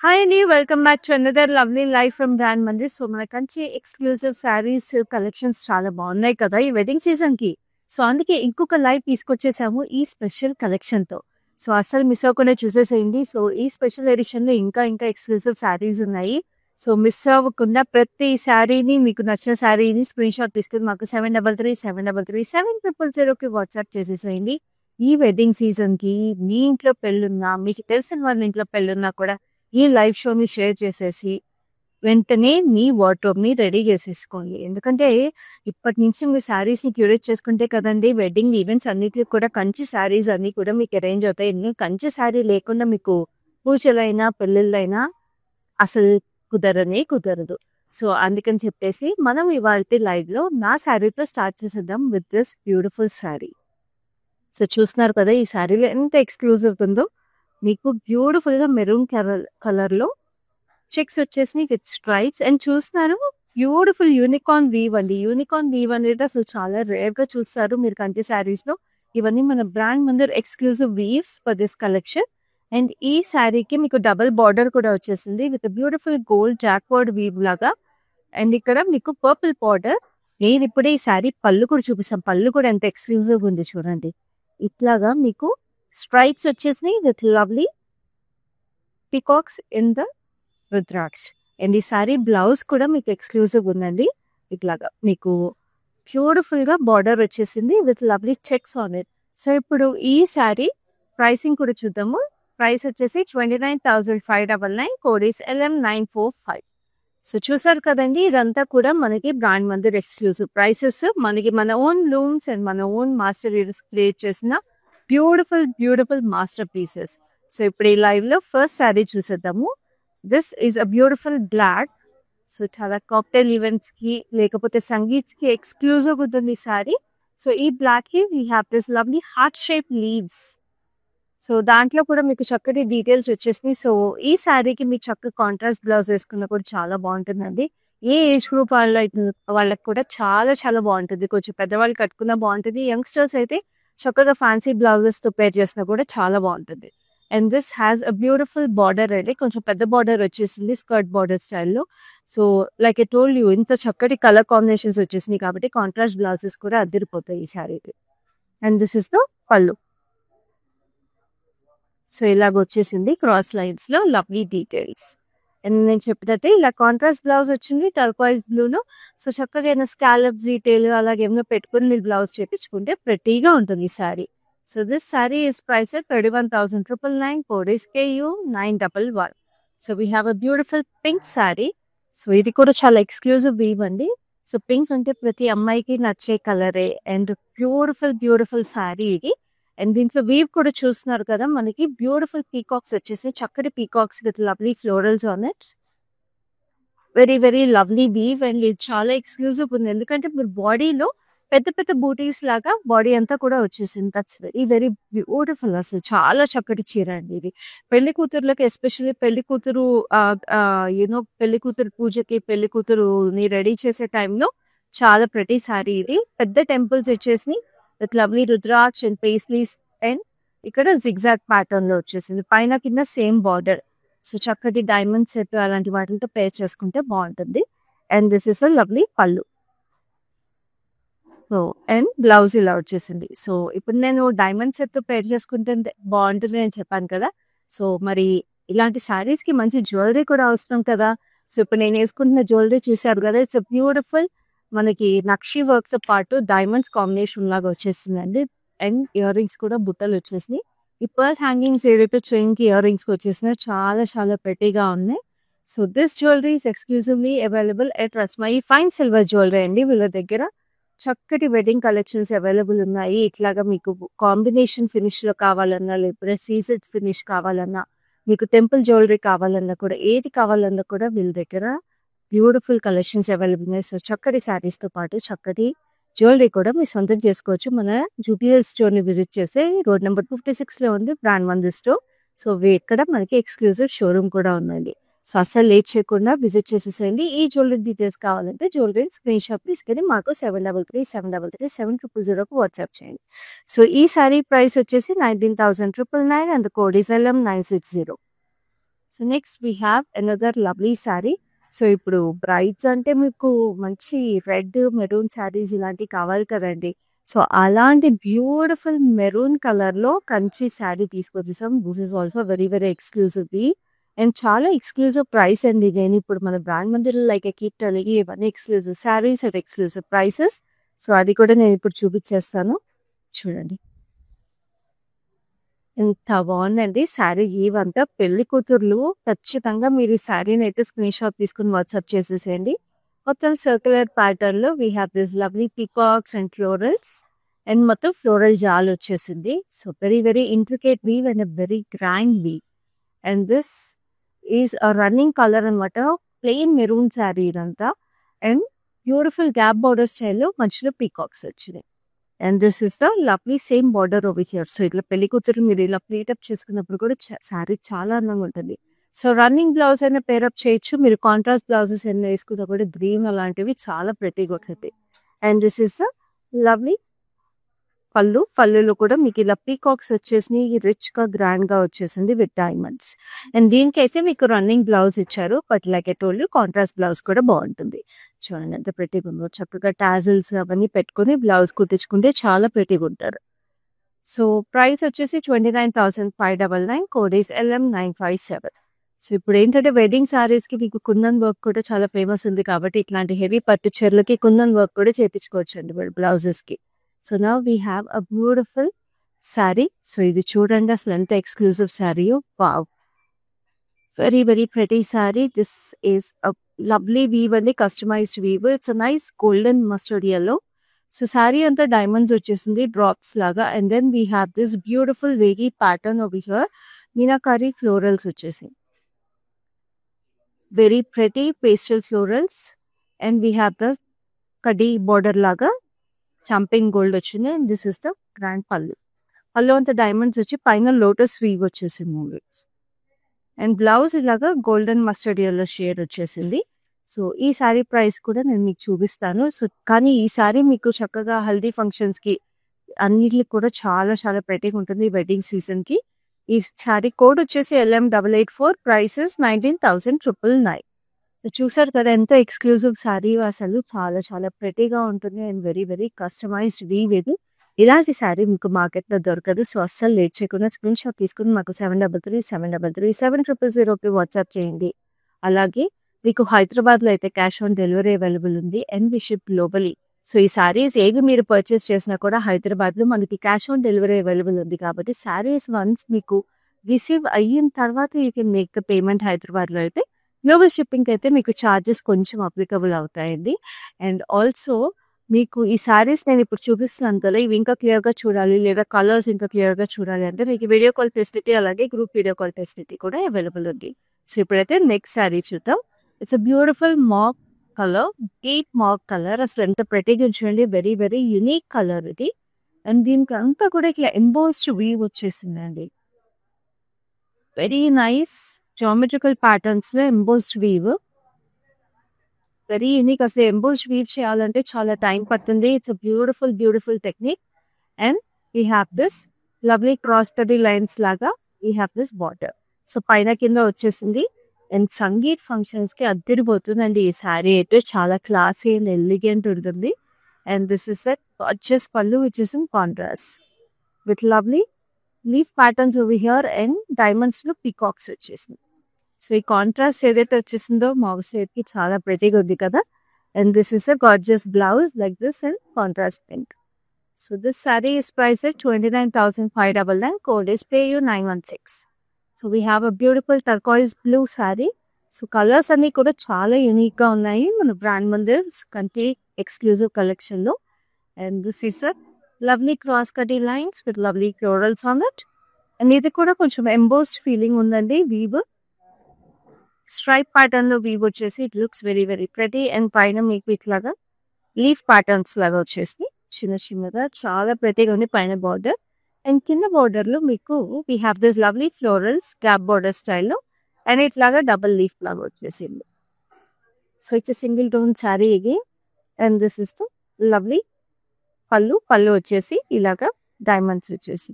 Hi అండి, welcome back to another lovely life from brand Mandir. So మన Kanchi exclusive saris collections చాలా బాగున్నాయి కదా ఈ వెడ్డింగ్ సీజన్ కి. సో అందుకే ఇంకొక లైవ్ తీసుకొచ్చేసాము ఈ స్పెషల్ కలెక్షన్ తో. సో అస్సలు మిస్ అవ్వకుండా చూసేసేయండి. సో ఈ స్పెషల్ ఎడిషన్ లో ఇంకా ఇంకా ఎక్స్క్లూజివ్ శారీస్ ఉన్నాయి. సో మిస్ అవ్వకుండా ప్రతి శారీని, మీకు నచ్చిన శారీని స్క్రీన్ షాట్ తీసుకుని మాకు 7337337000కి వాట్సాప్ చేసేసేయండి. ఈ వెడ్డింగ్ సీజన్ కి మీ ఇంట్లో పెళ్ళున్నా, మీకు తెలిసిన వాళ్ళ ఇంట్లో పెళ్ళున్నా కూడా ఈ లైవ్ షోని షేర్ చేసేసి వెంటనే మీ వార్డ్రోబ్ ని రెడీ చేసేసుకోండి. ఎందుకంటే ఇప్పటి నుంచి మీ శారీస్ ని క్యూరేట్ చేసుకుంటే కదండి వెడ్డింగ్ ఈవెంట్స్ అన్నిటికి కూడా కంచి శారీస్ అన్ని కూడా మీకు అరేంజ్ అవుతాయి. కంచి శారీ లేకుండా మీకు పూజలైనా పెళ్ళిళ్ళైనా అసలు కుదరదు. సో అందుకని చెప్పేసి మనం ఇవాళ లైవ్ లో నా శారీతో స్టార్ట్ చేసేద్దాం with this beautiful sari. So చూస్తున్నారు కదా ఈ శారీలో ఎంత ఎక్స్క్లూజివ్ ఉందో. మీకు బ్యూటిఫుల్ గా మెరూన్ కలర్ లో చెక్స్ వచ్చేసి విత్ స్ట్రైప్స్ అండ్ చూస్తున్నారు బ్యూటిఫుల్ యూనికార్న్ వీవ్ అండి. యూనికార్న్ వీవ్ అనేది అసలు చాలా రేర్ గా చూస్తారు మీరు కంచి శారీస్ లో. ఇవన్నీ మన brand Mandir exclusive weaves for this collection. And ఈ శారీకి మీకు డబుల్ బార్డర్ కూడా వచ్చేసింది with beautiful gold jacquard weave లాగా. అండ్ ఇక్కడ మీకు పర్పుల్ బార్డర్. నేను ఇప్పుడే ఈ శారీ పళ్ళు కూడా చూపిస్తాను. పళ్ళు కూడా ఎంత ఎక్స్క్లూజివ్ ఉంది చూడండి. ఇట్లాగా మీకు స్ట్రైప్స్ వచ్చేసినాయి with lovely peacocks in the rudraksha. And ఈ సారీ బ్లౌజ్ కూడా మీకు ఎక్స్క్లూజివ్ ఉందండి. ఇట్లాగా మీకు బ్యూటిఫుల్ గా బార్డర్ వచ్చేసింది with lovely checks on it. So ఇప్పుడు ఈ సారీ ప్రైసింగ్ కూడా చూద్దాము. ప్రైస్ వచ్చేసి 29,599, కోడ్ ఈస్ LM945. సో చూసారు కదండి, ఇదంతా కూడా మనకి బ్రాండ్ మందిర్ ఎక్స్క్లూజివ్ ప్రైసెస్. మనకి మన ఓన్ లూమ్స్ అండ్ మన ఓన్ మాస్టర్ క్రియేట్ చేసిన బ్యూటిఫుల్ మాస్టర్ పీసెస్. సో ఇప్పుడు ఈ లైవ్ లో ఫస్ట్ శారీ చూసేద్దాము. This is a beautiful black. So చాలా కాక్టైల్ ఈవెంట్స్ కి లేకపోతే సంగీత్స్ కి ఎక్స్క్లూజివ్ ఉంటుంది ఈ శారీ. సో ఈ బ్లాక్ కి we have this lovely heart shape leaves. So దాంట్లో కూడా మీకు చక్కటి డీటెయిల్స్ వచ్చేసినాయి. సో ఈ శారీకి మీకు చక్కగా కాంట్రాస్ట్ బ్లౌజ్ వేసుకున్నా కూడా చాలా బాగుంటుందండి. ఏ ఏజ్ గ్రూప్ వాళ్ళకి కూడా చాలా చాలా బాగుంటుంది. కొంచెం పెద్దవాళ్ళు కట్టుకున్నా బాగుంటుంది. యంగ్స్టర్స్ అయితే చక్కగా ఫ్యాన్సీ బ్లౌజెస్ తో పేర్ చేసినా కూడా చాలా బాగుంటుంది. And this has a beautiful border అండి. కొంచెం పెద్ద బార్డర్ వచ్చేసింది స్కర్ట్ బార్డర్ స్టైల్లో. So like I told you, ఇంత చక్కటి కలర్ కాంబినేషన్స్ వచ్చేసినాయి కాబట్టి కాంట్రాస్ట్ బ్లౌజెస్ కూడా అదిరిపోతాయి ఈ శారీకి. And this is the pallu. So ఇలాగ వచ్చేసింది క్రాస్ లైన్స్ లో లవ్లీ డీటెయిల్స్. అండ్ నేను చెప్పినట్టే ఇలా కాంట్రాస్ట్ బ్లౌజ్ వచ్చింది టర్క్వైజ్ బ్లూలో. సో చక్కగా ఏమైనా స్కాలప్స్ డీటెయిల్ అలాగే ఏమైనా పెట్టుకుని మీరు బ్లౌజ్ చేపించుకుంటే ప్రెట్టీగా ఉంటుంది ఈ sari. So this sari is price 31,999, code is KU911. So we have a beautiful pink sari. So ఇది కూడా చాలా ఎక్స్క్లూజివ్ వీవ్ అండి. సో పింక్ అంటే ప్రతి అమ్మాయికి నచ్చే కలరే. అండ్ బ్యూటిఫుల్ శారీ ఇది. అండ్ దీంట్లో వీవ్ కూడా చూస్తున్నారు కదా, మనకి బ్యూటిఫుల్ పీకాక్స్ వచ్చేసి చక్కటి peacocks with lovely florals on it. Very lovely weave. And ఇది చాలా ఎక్స్క్లూజివ్ ఉంది ఎందుకంటే మీరు బాడీలో పెద్ద బూటీస్ లాగా బాడీ అంతా కూడా వచ్చేసింది. That's very beautiful. అసలు చాలా చక్కటి చీర అండి ఇది. పెళ్లి కూతురులకి ఎస్పెషల్లీ పెళ్లి కూతురు పూజకి పెళ్లి కూతురుని రెడీ చేసే టైంలో చాలా ప్రతి సారీ ఇది. పెద్ద టెంపుల్స్ వచ్చేసి with lovely rudraksha and paisleys. And ఇక్కడ జిగ్జాగ్ ప్యాటర్న్ లో వచ్చేసింది. పైన కింద సేమ్ బార్డర్. సో చక్కటి డైమండ్ సెట్ అలాంటి వాటితో పేర్ చేసుకుంటే బాగుంటుంది. And this is a lovely పళ్ళు. సో అండ్ బ్లౌజ్ ఇలా వచ్చేసింది. సో ఇప్పుడు నేను డైమండ్ సెట్ తో పేర్ చేసుకుంటే బాగుంటుంది అని చెప్పాను కదా. సో మరి ఇలాంటి శారీస్ కి మంచి జ్యువెలరీ కూడా అవసరం కదా. సో ఇప్పుడు నేను వేసుకుంటున్న జ్యువెలరీ చూసారు కదా, ఇట్స్ బ్యూటిఫుల్ మనకి నక్షి వర్క్ తో పాటు డైమండ్స్ కాంబినేషన్ లాగా వచ్చేసిందండి. అండ్ ఇయర్ రింగ్స్ కూడా బుట్టలు వచ్చేసినాయి. ఈ పర్ల్ హ్యాంగింగ్స్ ఏదైతే చైన్ కి ఇయర్ రింగ్స్ వచ్చేసినాయి చాలా చాలా prettyగా ఉన్నాయి. So this jewellery is exclusively available at Rasmayi fine silver jewellery అండి. వీళ్ళ దగ్గర చక్కటి వెడ్డింగ్ కలెక్షన్స్ అవైలబుల్ ఉన్నాయి. ఇట్లాగా మీకు కాంబినేషన్ ఫినిష్ లో కావాలన్నా, లేకపోతే సీజెడ్ ఫినిష్ కావాలన్నా, మీకు టెంపుల్ జ్యువెలరీ కావాలన్నా కూడా, ఏది కావాలన్నా కూడా వీళ్ళ దగ్గర బ్యూటిఫుల్ కలెక్షన్స్ అవైలబుల్ ఉన్నాయి. సో చక్కటి శారీస్ తో పాటు చక్కటి జ్యువెలరీ కూడా మీరు సొంతం చేసుకోవచ్చు. మన జూబిలీ స్టోర్ ని విజిట్ చేస్తే రోడ్ నెంబర్ 56 లో ఉంది బ్రాండ్ మందిర్ స్టోర్. సో ఇక్కడ మనకి ఎక్స్క్లూజివ్ షోరూమ్ కూడా ఉందండి. సో అస్సలు లేట్ చేయకుండా విజిట్ చేసేసేయండి. ఈ జ్యువెలరీ డీటెయిల్స్ కావాలంటే జ్యువెలరీ స్క్రీన్ షాట్ తీసుకొని మాకు 73373370కు వాట్సాప్ చేయండి. సో ఈ సారీ ప్రైస్ వచ్చేసి 19,999 and the code is LM960. So next we have another lovely sorry. So ఇప్పుడు బ్రైడ్స్ అంటే మీకు మంచి రెడ్ మెరూన్ శారీస్ ఇలాంటివి కావాలి కదండి. సో అలాంటి బ్యూటిఫుల్ మెరూన్ కలర్లో కంచి శారీ తీసుకొచ్చేసాం. This is also very very exclusively and చాలా ఎక్స్క్లూజివ్ ప్రైస్ అండి. నేను ఇప్పుడు మన బ్రాండ్ మందిర్లో లైక్ కీప్ టెలింగ్ ఇవన్నీ exclusive sarees at exclusive prices. So అది కూడా నేను ఇప్పుడు చూపించేస్తాను. చూడండి ఎంత బాగుందండి శారీ. ఇవంతా పెళ్లి కూతుర్లు ఖచ్చితంగా మీరు ఈ శారీని అయితే స్క్రీన్ షాట్ తీసుకుని వాట్సాప్ చేసేసేయండి. మొత్తం సర్క్యులర్ ప్యాటర్న్ లో we have this lovely peacocks and florals and మొత్తం ఫ్లోరల్ జాల్ వచ్చేసింది. So very very intricate weave and very grand weave and this is a running colour అనమాట. ప్లెయిన్ మెరూన్ శారీ ఇదంతా and beautiful gap border స్టైల్లో మధ్యలో peacocks వచ్చినాయి. And this is the lovely same border over here. So ఇట్లా పెళ్లి కూతురు మీరు ఇలా ప్లీటప్ చేసుకున్నప్పుడు కూడా శారీ చాలా అందంగా ఉంటుంది. సో రన్నింగ్ బ్లౌజ్ అయినా పేరప్ చేయొచ్చు. మీరు కాంట్రాస్ట్ బ్లౌజెస్ అయినా వేసుకున్నా కూడా గ్రీన్ అలాంటివి చాలా ప్రతిగా ఉంటుంది. And this is the lovely పళ్ళులో కూడా మీకు ఇలా పీకాక్స్ వచ్చేసి రిచ్ గా గ్రాండ్ గా వచ్చేసింది విత్ డైమండ్స్. అండ్ దీనికైతే మీకు రన్నింగ్ బ్లౌజ్ ఇచ్చారు. But like I told you contrast blouse కూడా బాగుంటుంది. చూడండి ఎంత ప్రెటీగా ఉందో. చక్కగా టాజిల్స్ అవన్నీ పెట్టుకుని బ్లౌజ్ కుట్టించుకుంటే చాలా ప్రెటీగా ఉంటారు. సో ప్రైస్ వచ్చేసి 29,599 కోడ్ ఈస్ LM957. సో ఇప్పుడు ఏంటంటే వెడ్డింగ్ సారీస్ కి మీకు కుందన్ వర్క్ కూడా చాలా ఫేమస్ ఉంది కాబట్టి ఇట్లాంటి హెవీ పట్టు చీరలకి కుందన్ వర్క్ కూడా చేయించుకోవచ్చు అండి బ్లౌజెస్ కి. So now we have a beautiful sari. So ఇది చూడండి అసలు ఎంత ఎక్స్క్లూజివ్ శారీయో. Wow, very very pretty sari. This is a lovely weave అండి, customised weave. It's a nice golden mustard yellow. So sari అంతా డైమండ్స్ వచ్చేసింది డ్రాప్స్ లాగా. And then we have this beautiful wavy pattern over here. Meenakari florals వచ్చేసి very pretty pastel florals. And we have the కడీ border లాగా చంపింగ్ gold వచ్చింది. And this is the grand పళ్ళు అంతా డైమండ్స్ వచ్చి పైన లోటస్ వీవ్ వచ్చేసింది. అండ్ బ్లౌజ్ ఇలాగా గోల్డెన్ మస్టర్డ్ yellow షేడ్ వచ్చేసింది. సో ఈ శారీ ప్రైస్ కూడా నేను మీకు చూపిస్తాను. సో కానీ ఈ శారీ మీకు చక్కగా హల్దీ ఫంక్షన్స్ కి అన్నిటికి కూడా చాలా చాలా ప్రెటీగా ఉంటుంది వెడ్డింగ్ సీజన్ కి. ఈ శారీ కోడ్ వచ్చేసి LM884, ప్రైసెస్ 19,999. చూసారు కదా ఎంత ఎక్స్క్లూజివ్ శారీ. అసలు చాలా చాలా ప్రెటీగా ఉంటుంది and very very customized weave ఇది. ఇలాంటి శారీ మీకు మార్కెట్లో దొరకదు. సో అస్సలు లేట్ చేయకుండా స్క్రీన్ షాట్ తీసుకుని మాకు 7337337000కి వాట్సాప్ చేయండి. అలాగే మీకు హైదరాబాద్లో అయితే క్యాష్ ఆన్ డెలివరీ అవైలబుల్ ఉంది and we ship globally. So ఈ శారీస్ ఏవి మీరు పర్చేస్ చేసినా కూడా హైదరాబాద్లో మనకి క్యాష్ ఆన్ డెలివరీ అవైలబుల్ ఉంది కాబట్టి శారీస్ వన్స్ మీకు రిసీవ్ అయిన తర్వాత you can make the payment. హైదరాబాద్లో అయితే గ్లోబల్ షిప్పింగ్ అయితే మీకు ఛార్జెస్ కొంచెం అప్లికబుల్ అవుతాయండి. అండ్ ఆల్సో మీకు ఈ శారీస్ నేను ఇప్పుడు చూపిస్తున్నాను కదా, ఇవి ఇంకా క్లియర్గా చూడాలి లేదా కలర్స్ ఇంకా క్లియర్గా చూడాలి అంటే మీకు వీడియో కాల్ ఫెసిలిటీ అలాగే గ్రూప్ వీడియో కాల్ ఫెసిలిటీ కూడా అవైలబుల్ ఉంది. సో ఇప్పుడైతే నెక్స్ట్ శారీ చూద్దాం. It's a beautiful mock colour, deep mock colour. అసలు ఎంత ప్రెటీగా చూడండి, వెరీ వెరీ యునిక్ కలర్ ఇది. అండ్ దీనికి అంతా కూడా ఇట్లా ఎంబోస్డ్ వీవ్ వచ్చేసిందండి. వెరీ నైస్ జామెట్రికల్ ప్యాటర్న్స్ లో ఎంబోస్డ్ వీవ్, వెరీ యూనిక్. అసలు ఎంబోస్డ్ వీవ్ చేయాలంటే చాలా టైం పడుతుంది. It's a beautiful beautiful technique. And we have this lovely cross కటీ లైన్స్ లాగా we have this border. So పైన కింద వచ్చేసింది. అండ్ సంగీత్ ఫంక్షన్స్ కి అద్దరిపోతుందండి ఈ శారీ అయితే. చాలా క్లాసీ అండ్ ఎలిగెంట్ ఉంటుంది. And this is a gorgeous pallu which is in contrast with lovely leaf patterns over here and diamonds లో పీకాక్స్ వచ్చేసింది. సో ఈ కాంట్రాస్ట్ ఏదైతే వచ్చేసిందో మౌస్ కి చాలా ప్రెటీగా ఉంది కదా. And this is a gorgeous blouse like this and contrast pink. So this sari is price at 29,599. Code is PAU916. So we have a beautiful turquoise blue sari. So colours అన్ని కూడా చాలా యూనిక్ గా ఉన్నాయి మన బ్రాండ్ మందిర్ కంటే ఎక్స్క్లూజివ్ కలెక్షన్ లో. And this is a lovely cross కటీ lines with lovely florals on it. And ఇది కూడా కొంచెం ఎంబోస్డ్ ఫీలింగ్ ఉందండి. వీవ్ స్ట్రైప్ ప్యాటర్న్ లో వీవ్ వచ్చేసి it looks very very pretty. And పైన మీకు ఇట్లాగా లీఫ్ ప్యాటర్న్స్ లాగా వచ్చేసి చిన్న చిన్నగా చాలా ప్రెటీగా ఉంది పైన బార్డర్. అండ్ కింద బార్డర్ లో మీకు we have this lovely florals gap border స్టైల్లో. అండ్ ఇట్లాగా డబుల్ లీఫ్ లాగా వచ్చేసింది. So it's single tone sari again. And this is the lovely పళ్ళు వచ్చేసి ఇలాగా డైమండ్స్ వచ్చేసి.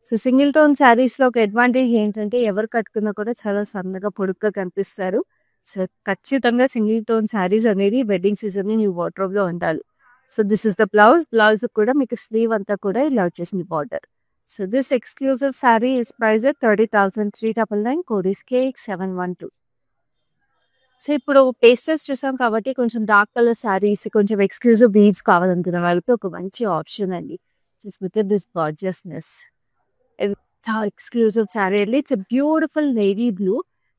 సో సింగిల్ టోన్ శారీస్లో ఒక అడ్వాంటేజ్ ఏంటంటే ఎవరు కట్టుకున్నా కూడా చాలా సన్నగా పొడుగ్గా కనిపిస్తారు. సో ఖచ్చితంగా సింగిల్ టోన్ శారీస్ అనేది వెడ్డింగ్ సీజన్ నీ వార్డ్రోబ్లో ఉండాలి. So this is the blouse కూడా మీకు స్లీవ్ అంతా కూడా ఇలా వచ్చేసింది border. So this exclusive sari is price 30,399, code is KX712. So ఇప్పుడు పేస్టల్స్ చూసాం కాబట్టి కొంచెం డార్క్ కలర్ శారీస్, కొంచెం ఎక్స్క్లూజివ్ బీడ్స్ కావాలనుకున్న వాళ్ళకి ఒక మంచి ఆప్షన్ అండి. Just look at this gorgeousness. Exclusive sari అండి. It's beautiful navy blue.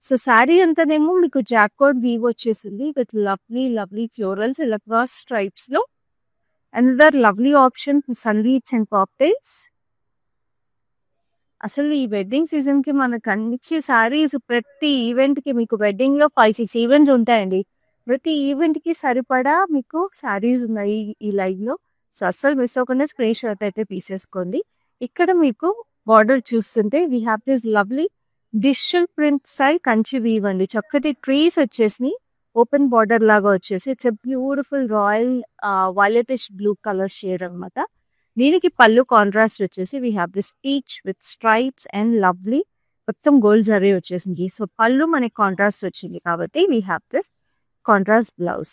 So sari అంతానేమో మీకు జాక్కోడ్ వీవ్ వచ్చేసింది విత్ లవ్లీ ఫ్లోరల్స్ ఇలా క్రాస్ స్ట్రైప్స్ లో. అనదర్ లవ్లీ ఆప్షన్ సన్లీట్స్ అండ్ కాక్టైల్స్. అసలు ఈ వెడ్డింగ్ సీజన్ కి మనకు అన్ని శారీస్ ప్రతి ఈవెంట్ కి మీకు వెడ్డింగ్ లో 5-6 ఈవెంట్స్ ఉంటాయండి. ప్రతి ఈవెంట్ కి సరిపడా మీకు శారీస్ ఉన్నాయి ఈ లైవ్ లో. సో అస్సలు మిస్ అవ్వకుండా స్క్రీన్ షాట్ అయితే తీసేసుకోండి. ఇక్కడ మీకు బార్డర్ చూస్తుంటే we have this lovely digital print style Kanchi weave అండి. చక్కటి ట్రీస్ వచ్చేసి ఓపెన్ బార్డర్ లాగా వచ్చేసి it's beautiful royal violetish blue colour shade అనమాట. దీనికి పళ్ళు కాంట్రాస్ట్ వచ్చేసి we have this peach with stripes and lovely మొత్తం గోల్డ్ జరీ వచ్చేసింది. సో పళ్ళు మనకి కాంట్రాస్ట్ వచ్చింది కాబట్టి we have this contrast blouse.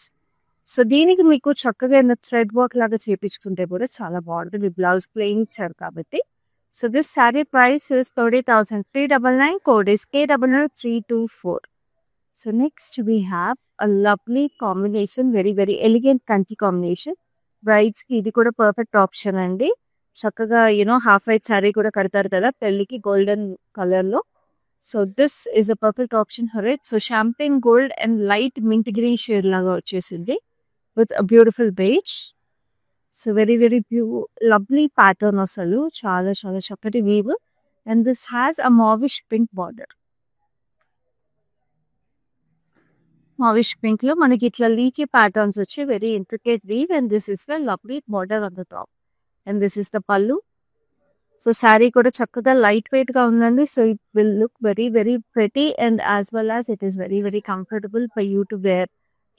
So దీనికి మీకు చక్కగా థ్రెడ్ వర్క్ లాగా చేపించుకుంటే కూడా చాలా బాగుంటుంది. బ్లౌజ్ ప్లెయిన్ ఇచ్చారు కాబట్టి. So this sari price is 30,399, code is K000324. So next we have a lovely combination, very elegant కంటి కాంబినేషన్. బ్రైడ్స్ కి ఇది కూడా పర్ఫెక్ట్ ఆప్షన్ అండి. చక్కగా హాఫ్ వైట్ శారీ కూడా కడతారు కదా పెళ్లికి గోల్డెన్ కలర్ లో. So this is a perfect option for it. So champagne gold and light mint green shade లాగా వచ్చేసింది with a beautiful beige. So very lovely pattern అసలు చాలా చక్కటి weave. And this has a mauvish pink border. Mauvish pink లో మనకి ఇట్లా leafy patterns వచ్చి very intricate weave. And this is the lovely border on the top. And this is the pallu. So sari కూడా చక్కగా light weight గా ఉందండి. So it will look very pretty and as well as it is very comfortable for you to wear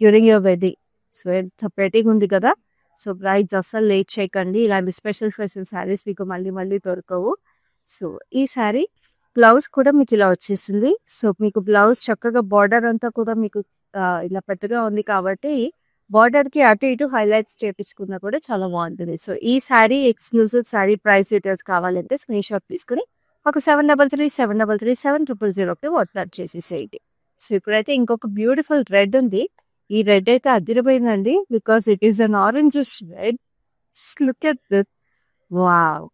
during your wedding. So ఎంత ప్రెటీగా ఉంది కదా. So brides అస్సలు late చేయకండి. ఇలాంటి స్పెషల్ శారీస్ మీకు మళ్ళీ దొరకవు. సో ఈ శారీ బ్లౌజ్ కూడా మీకు ఇలా వచ్చేసింది. సో మీకు బ్లౌజ్ చక్కగా బార్డర్ అంతా కూడా మీకు ఇలా పెద్దగా ఉంది కాబట్టి బార్డర్ కి అటు ఇటు హైలైట్స్ చేపించుకున్నా కూడా చాలా బాగుంటుంది. సో ఈ sari exclusive sari price details కావాలంటే స్క్రీన్ షాట్ తీసుకుని ఒక 7337007000కి వాట్సాప్ చేసేసేయండి. సో ఇప్పుడైతే ఇంకొక బ్యూటిఫుల్ రెడ్ ఉంది. ఈ రెడ్ అయితే అదిరిపోయిందండి because it is an orange red. Just look at this. Wow,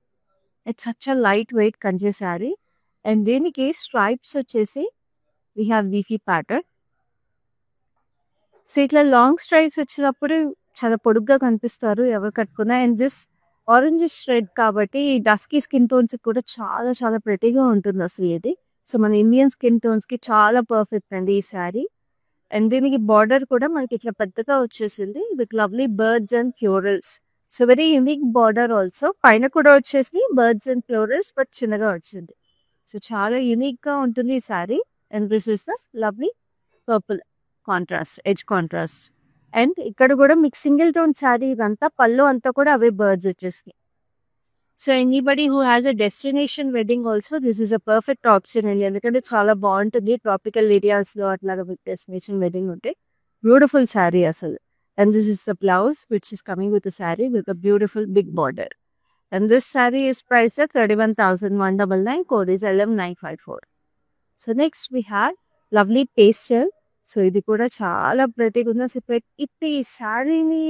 it's such a light weight Kanchi sari. And దీనికి స్ట్రైప్స్ వచ్చేసి we have leafy pattern. So ఇట్లా లాంగ్ స్ట్రైప్స్ వచ్చినప్పుడు చాలా పొడుగ్గా కనిపిస్తారు ఎవరు కట్టుకున్నా. అండ్ దిస్ ఆరెంజ్ రెడ్ కాబట్టి డస్కీ స్కిన్ టోన్స్ కూడా చాలా ప్రెటీగా ఉంటుంది అసలు ఇది. సో మన ఇండియన్ స్కిన్ టోన్స్ కి చాలా పర్ఫెక్ట్ అండి ఈ శారీ. అండ్ దీనికి బార్డర్ కూడా మనకి ఇట్లా పెద్దగా వచ్చేసింది with lovely birds and florals. So very unique border also. పైన కూడా వచ్చేసి బర్డ్స్ అండ్ ఫ్లోరల్స్ బట్ చిన్నగా వచ్చింది. సో చాలా యూనిక్ గా ఉంటుంది ఈ sari. And this is the lovely purple contrast, edge contrast. And ఇక్కడ కూడా మీకు సింగిల్ టోన్ శారీ ఇదంతా పళ్ళు అంతా కూడా అవే బర్డ్స్ వచ్చేసి. So anybody who has a destination wedding also this is a perfect option అండి. ఎందుకంటే చాలా బాగుంటుంది ట్రాపికల్ ఏరియాస్ లో అట్లాగా డెస్టినేషన్ వెడ్డింగ్ ఉంటే. బ్యూటిఫుల్ శారీ అసలు. And this is the blouse which is coming with sari with a beautiful big border. And this sari is price 31,199, code is LM954. So next we have lovely pastel. So ఇది కూడా చాలా ప్రతిగా ఉంది. అసలు ఇప్పుడు ఈ శారీని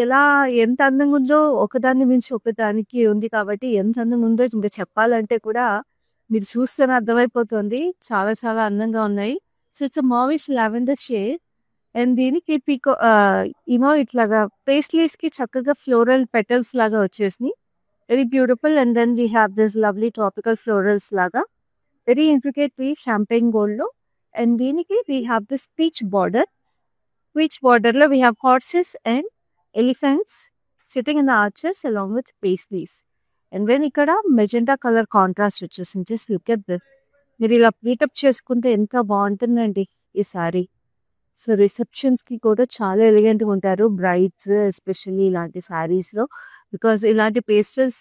ఎలా ఎంత అందంగా ఉందో ఒకదాన్ని మించి ఒకదానికి ఉంది కాబట్టి ఎంత అందంగా ఉందో ఇంకా చెప్పాలంటే కూడా మీరు చూస్తేనే అర్థమైపోతుంది. చాలా అందంగా ఉన్నాయి. So it's mauvish lavender shade. And దీనికి పీకో ఇట్లాగా పేస్లీస్ కి చక్కగా ఫ్లోరల్ పెటల్స్ లాగా వచ్చేసి very beautiful. And then we have this lovely tropical florals లాగా very intricate weave champagne gold లో. అండ్ దీనికి we have this peach border. Peach border లో we have horses and elephants sitting in the arches along with paisleys. And then ఇక్కడ magenta colour contrast వచ్చేసింది. Just look at this. మీరు ఇలా ప్లీటప్ చేసుకుంటే ఎంత బాగుంటుందండి ఈ సారీ. సో రిసెప్షన్స్ కి కూడా చాలా ఎలిగెంట్ గా ఉంటారు బ్రైడ్స్, ఎస్పెషల్లీ ఇలాంటి సారీస్ లో, బికాస్ ఇలాంటి pastels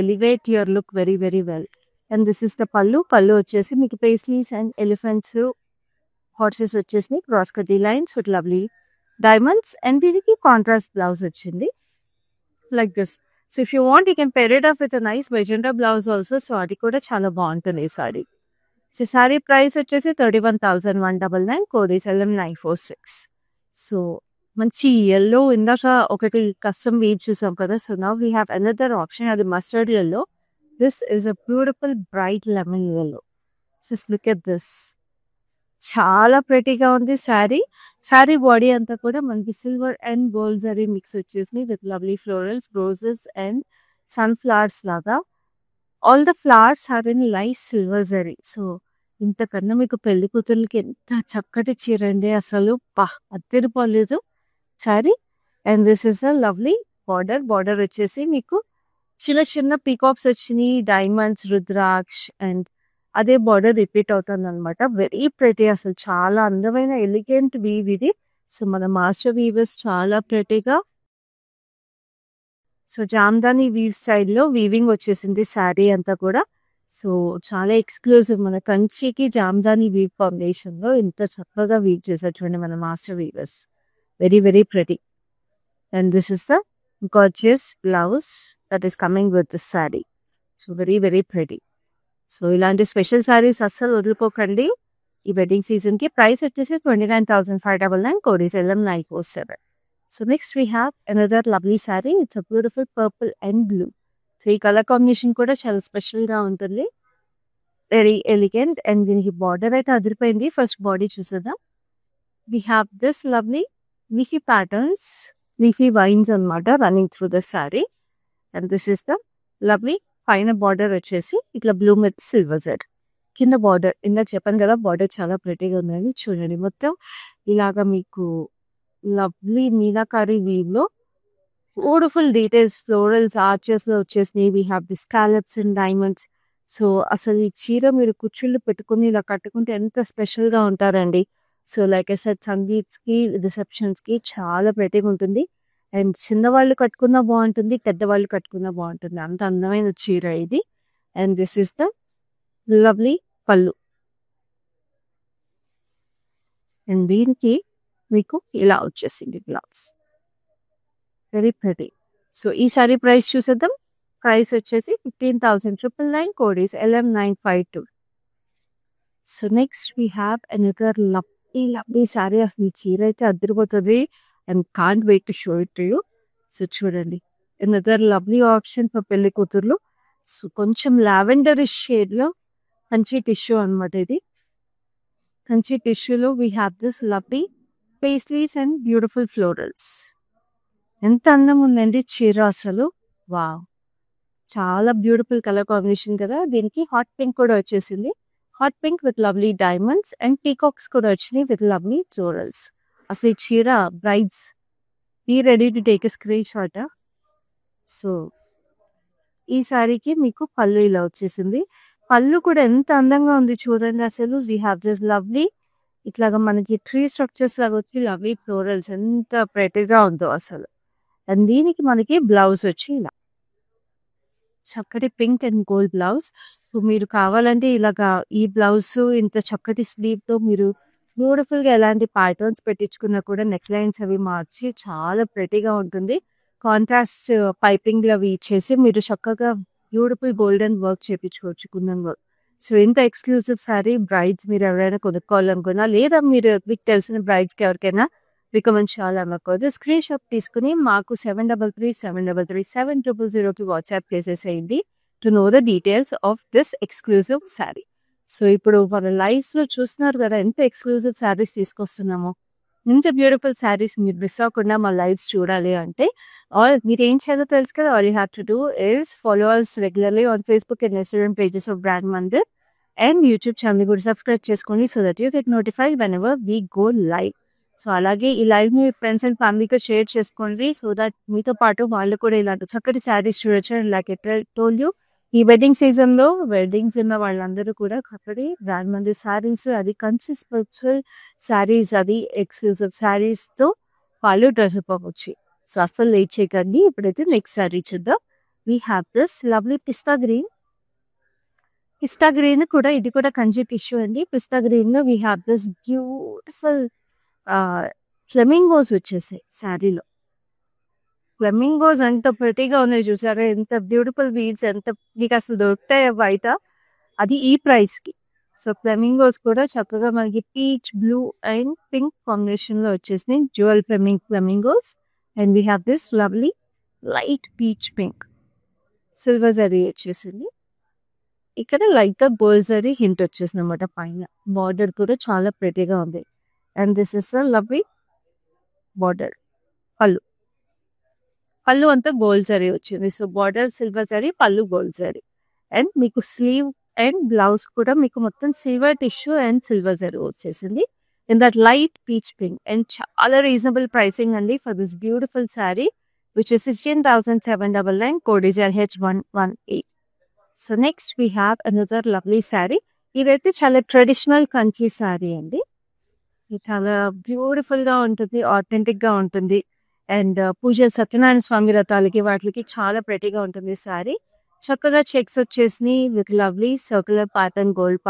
elevate your look very very well. And this is the పళ్ళు వచ్చేసి మీకు పేస్లీస్ అండ్ ఎలిఫెంట్స్, హార్సెస్ వచ్చేసి cross cut lines with lovely diamonds, and దీనికి కాంట్రాస్ట్ బ్లౌజ్ వచ్చింది like this. So if you want you can pair it up with nice magenta blouse also. So అది కూడా చాలా బాగుంటుంది ఈ సారీ. సో సారీ ప్రైస్ వచ్చేసి 31,199, code is LM946. So మంచి yellow, ఇందాక ఒకటి కస్టమ్ వీవ్ చూసాం కదా. So now we have another option, అది mustard yellow. This is a beautiful bright lemon yellow. Just look at this, చాలా ప్రెటీగా ఉంది శారీ. శారీ బాడీ అంతా కూడా మనకి silver and gold zari mix వచ్చేసి with lovely florals, roses and sunflowers లాగా. All the flowers are in light silver zari. So ఇంతకన్నా మీకు పెళ్లి కూతుర్లకి ఎంత చక్కటి చీర అండి, అసలు అద్దరిపోలేదు sari. And this is a lovely border వచ్చేసి మీకు చిన్న చిన్న పీకాక్స్ వచ్చినాయి, డైమండ్స్, రుద్రాక్ష, అండ్ అదే బార్డర్ రిపీట్ అవుతుంది అనమాట. వెరీ ప్రెటీ, అసలు చాలా అందమైన ఎలిగెంట్ వీవ్ ఇది. సో మన మాస్టర్ వీవర్స్ చాలా ప్రెటీగా, సో జామ్దాని వీవ్ స్టైల్లో వీవింగ్ వచ్చేసింది శారీ అంతా కూడా. సో చాలా ఎక్స్క్లూజివ్, మన కంచికి జామ్దాని వీవ్ కాంబినేషన్ లో ఇంత చక్కగా వీవ్ చేసేటువంటి మన master weavers. Very very pretty. And this is the gorgeous blouse that is coming with this sari. So very very pretty. So ఇలాంటి స్పెషల్ శారీస్ అస్సలు వదులుకోకండి ఈ వెడ్డింగ్ సీజన్ కి. ప్రైస్ వచ్చేసి 29,599, code is LM947. So next we have another lovely saree. It's a beautiful purple and blue. So ఈ colour combination కూడా చాలా special గా ఉంటుంది, వెరీ ఎలిగెంట్. అండ్ దీనికి బార్డర్ అయితే అదిరిపోయింది. ఫస్ట్ బాడీ చూసేద్దాం. We have this lovely leafy patterns, leafy vines అన్నమాట running through the saree. And this is the lovely పైన బార్డర్ వచ్చేసి ఇట్లా బ్లూ విత్ సిల్వర్ జెడ్. కింద బార్డర్ ఇందాక చెప్పాను కదా, బార్డర్ చాలా ప్రెటీగా ఉందని చూడండి. మొత్తం ఇలాగా మీకు లవ్లీ మీనాకారి వీవ్ లో బ్యూటిఫుల్ డీటెయిల్స్, ఫ్లోరల్స్, ఆర్చెస్ లో వచ్చేసినాయి. We have the scallops and diamonds. So అసలు ఈ చీర మీరు కుచ్చుళ్ళు పెట్టుకుని ఇలా కట్టుకుంటే ఎంత స్పెషల్ గా ఉంటారండి. సో లైక్ ఐ సెడ్, సంగీత్స్ కి, రిసెప్షన్స్ కి చాలా ప్రెటీగా ఉంటుంది. అండ్ చిన్నవాళ్ళు కట్టుకున్నా బాగుంటుంది, పెద్దవాళ్ళు కట్టుకున్నా బాగుంటుంది, అంత అందమైన చీర ఇది. And this is the lovely pallu. And దీనికి మీకు ఇలా వచ్చేసింది బ్లౌజ్, వెరీ ప్రెటీ. సో ఈ సారీ ప్రైస్ చూసేద్దాం. ప్రైస్ వచ్చేసి 15,999, code is LM952. So next we have another lovely sari. అసలు ఈ చీర అయితే అద్దరిపోతుంది. And can't wait to show it to you. So చూడండి, అనదర్ లవ్లీ ఆప్షన్ ఫర్ పెళ్లి కూతుర్లు. సో కొంచెం లావెండరిష్ షేడ్ లో కంచి టిష్యూ అనమాట ఇది. కంచి టిష్యూలో we have this lovely paisleys and beautiful florals. ఎంత అందం ఉందండి చీర అసలు, వావ్, చాలా బ్యూటిఫుల్ కలర్ కాంబినేషన్ కదా. దీనికి హాట్ పింక్ కూడా వచ్చేసింది, hot pink with lovely diamonds and peacocks కూడా వచ్చినాయి విత్ లవ్లీ ఫ్లోరల్స్. అసలు ఈ చీర brides be ready to take a screenshot. So ఈ సారీకి మీకు పళ్ళు ఇలా వచ్చేసింది. పళ్ళు కూడా ఎంత అందంగా ఉంది చూడండి అసలు. వీ హ్యావ్ దిస్ లవ్లీ, ఇట్లాగా మనకి ట్రీ స్ట్రక్చర్స్ లాగా వచ్చి లవ్లీ ఫ్లోరల్స్, ఎంత ప్రెటీగా ఉందో అసలు. అండ్ దీనికి మనకి బ్లౌజ్ వచ్చి ఇలా చక్కటి pink and gold blouse. So మీరు కావాలంటే ఇలాగా ఈ బ్లౌజ్ ఇంత చక్కటి స్లీవ్ తో మీరు బ్యూటిఫుల్ గా ఎలాంటి ప్యాటర్న్స్ పెట్టించుకున్నా కూడా, నెక్ లైన్స్ అవి మార్చి చాలా ప్రెటీగా ఉంటుంది. కాంట్రాస్ట్ పైపింగ్ అవి ఇచ్చేసి మీరు చక్కగా బ్యూటిఫుల్ గోల్డెన్ వర్క్ చేయించుకోవచ్చు, కుందన్ వర్క్. సో ఇంత ఎక్స్క్లూజివ్ సారీ బ్రైడ్స్ మీరు ఎవరైనా కొనుక్కోవాలనుకున్నా, లేదా మీరు మీకు తెలిసిన బ్రైడ్స్ కి ఎవరికైనా రికమెండ్ చేయాలనుకోదు, స్క్రీన్ షాట్ తీసుకుని మాకు 7337337000కి వాట్సాప్ చేసేసేయండి to know the details of this exclusive sorry. So ఇప్పుడు మన లైవ్స్ లో చూస్తున్నారు కదా ఎంత ఎక్స్క్లూజివ్ శారీస్ తీసుకొస్తున్నామో. ఇంత బ్యూటిఫుల్ శారీస్ మీరు మిస్ అవ్వకుండా మా లైవ్స్ చూడాలి అంటే మీరు ఏం చేయాలో తెలుసు కదా. All you have to do is follow us regularly on Facebook and Instagram pages of brand Mandir, and YouTube channel కూడా సబ్స్క్రైబ్ చేసుకోండి so that you get notified whenever we go live. So అలాగే ఈ live మీ friends and ఫ్యామిలీతో share చేసుకోండి so that మీతో పాటు వాళ్ళు కూడా ఇలాంటి చక్కటి శారీస్ చూడొచ్చు. లైక్ ఐ టోల్డ్ యూ, ఈ వెడ్డింగ్ సీజన్ లో వెడ్డింగ్స్ ఉన్న వాళ్ళందరూ కూడా కట్టడి బ్రాండ్ మంది శారీస్, అది కంచి స్పెషల్ శారీస్, అది ఎక్స్క్లూసివ్ శారీస్ తో వాళ్ళు డ్రెస్ అప్ అవ్వచ్చు. సో అస్సలు లేట్ చేయకండి. ఇప్పుడైతే నెక్స్ట్ శారీ చూద్దాం. We have this lovely pista green. Pista green కూడా ఇది కూడా కంచి టిష్యూ అండి. పిస్తా గ్రీన్ లో we have this beautiful flamingos వచ్చేసాయి శారీలో. ఫ్లెమింగోస్ ఎంత ప్రెటీగా ఉన్నాయి చూసారా, ఎంత బ్యూటిఫుల్ బీడ్స్, ఎంత మీకు అసలు దొరుకుతాయి బయట, అది ఈ ప్రైస్ కి. సో ఫ్లెమింగోస్ కూడా చక్కగా మనకి peach blue and pink combination లో వచ్చేసినాయి, jewel flamingos. And we have this lovely light peach pink silver zari వచ్చేసింది. ఇక్కడ లైట్ గా గోల్డ్ జరీ హింట్ వచ్చేసింది అనమాట పైన. బార్డర్ కూడా చాలా ప్రెటీగా ఉంది. And this is a lovely border. పళ్ళు అంతా గోల్డ్ జరీ వచ్చింది. So border silver zari, pallu gold zari. And మీకు స్లీవ్ అండ్ బ్లౌజ్ కూడా మీకు మొత్తం silver tissue and silver zari వచ్చేసింది in that light peach pink. And చాలా రీజనబుల్ ప్రైసింగ్ అండి for this beautiful sari, which is 16,799, code is RH118. So next we have another lovely sari. ఇదైతే చాలా traditional Kanchi sari అండి. ఇది చాలా బ్యూటిఫుల్ గా ఉంటుంది, ఆథెంటిక్ గా ఉంటుంది. అండ్ పూజ సత్యనారాయణ స్వామి వ్రతాలకి వాటికి చాలా ప్రెటీగా ఉంటుంది శారీ. చక్కగా చెక్స్ వచ్చేసి with lovely circular pattern, gold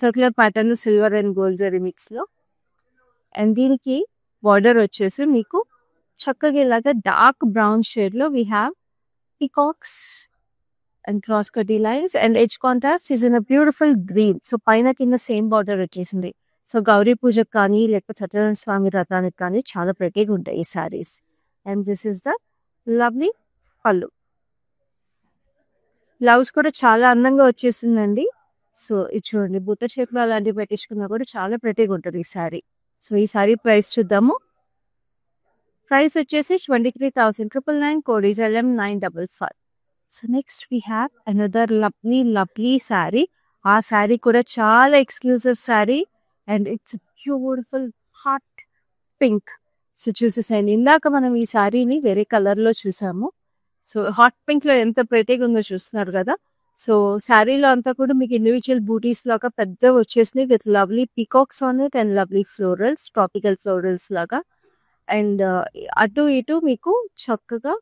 circular pattern silver and gold zari mix లో. అండ్ దీనికి బార్డర్ వచ్చేసి మీకు చక్కగా ఇలాగా డార్క్ బ్రౌన్ షేడ్ లో we have peacocks and cross కటీ lines. And edge contrast is in a beautiful green. So పైన కింద సేమ్ బార్డర్ వచ్చేసింది. సో గౌరీ పూజకు కానీ లేకపోతే సత్యనారాయణ స్వామి వ్రతానికి కానీ చాలా ప్రత్యేకంగా ఉంటాయి ఈ saris. And this is the lovely పళ్ళు. బ్లౌజ్ కూడా చాలా అందంగా వచ్చేసిందండి. సో ఇది చూడండి, బుట్ట షేప్లో అలాంటివి పెట్టించుకున్నా కూడా చాలా ప్రత్యేకంగా ఉంటుంది ఈ శారీ. సో ఈ శారీ ప్రైస్ చూద్దాము. ప్రైస్ వచ్చేసి 23,999, code is LM955. So next we have another lovely sari. ఆ శారీ కూడా చాలా exclusive sari and it's beautiful hot pink. So చూసేసాను, ఇందాక మనం ఈ శారీని వేరే కలర్ లో చూసాము. సో హాట్ పింక్ లో ఎంత ప్రెటీగా ఉందో చూస్తున్నారు కదా. సో శారీలో అంతా కూడా మీకు ఇండివిజువల్ బూటీస్ లాగా పెద్ద వచ్చేసినాయి with lovely peacocks on it and lovely florals, tropical florals లాగా. అండ్ అటు ఇటు మీకు చక్కగా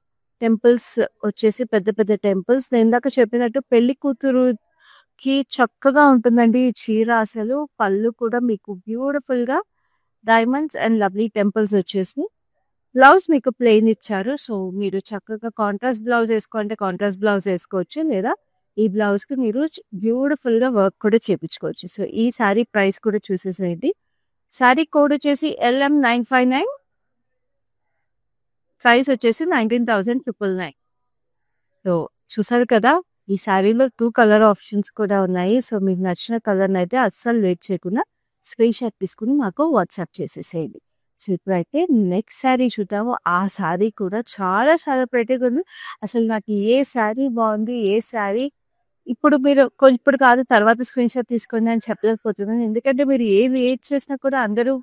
టెంపుల్స్ వచ్చేసి పెద్ద పెద్ద టెంపుల్స్. నేను ఇందాక చెప్పినట్టు పెళ్లి కూతురుకి చక్కగా ఉంటుందండి ఈ చీర. అసలు పళ్ళు కూడా మీకు బ్యూటిఫుల్ గా డైమండ్స్ అండ్ లవ్లీ టెంపుల్స్ వచ్చేసి. బ్లౌజ్ మీకు ప్లెయిన్ ఇచ్చారు. సో మీరు చక్కగా కాంట్రాస్ట్ బ్లౌజ్ వేసుకుంటే కాంట్రాస్ట్ బ్లౌజ్ వేసుకోవచ్చు, లేదా ఈ బ్లౌజ్ కి మీరు బ్యూటిఫుల్ గా వర్క్ కూడా చేపించుకోవచ్చు. సో ఈ శారీ ప్రైస్ కూడా చూసేసేయండి. శారీ కోడ్ వచ్చేసి LM959, ప్రైస్ వచ్చేసి 19,999. సో చూసారు కదా, ఈ శారీలో 2 కలర్ ఆప్షన్స్ కూడా ఉన్నాయి. సో మీకు నచ్చిన కలర్ అయితే అస్సలు వెయిట్ చేయకుండా స్క్రీన్ షాట్ తీసుకుని మాకు వాట్సాప్ చేసేసేయండి. సో ఇప్పుడైతే నెక్స్ట్ శారీ చూద్దాము. ఆ శారీ కూడా చాలా చాలా ప్రెటీగా ఉంది. అసలు నాకు ఏ శారీ బాగుంది, ఏ శారీ ఇప్పుడు మీరు ఇప్పుడు కాదు తర్వాత స్క్రీన్ షాట్ తీసుకోండి అని చెప్పలేకపోతున్నాను. ఎందుకంటే మీరు ఏది చేసినా కూడా అందరూ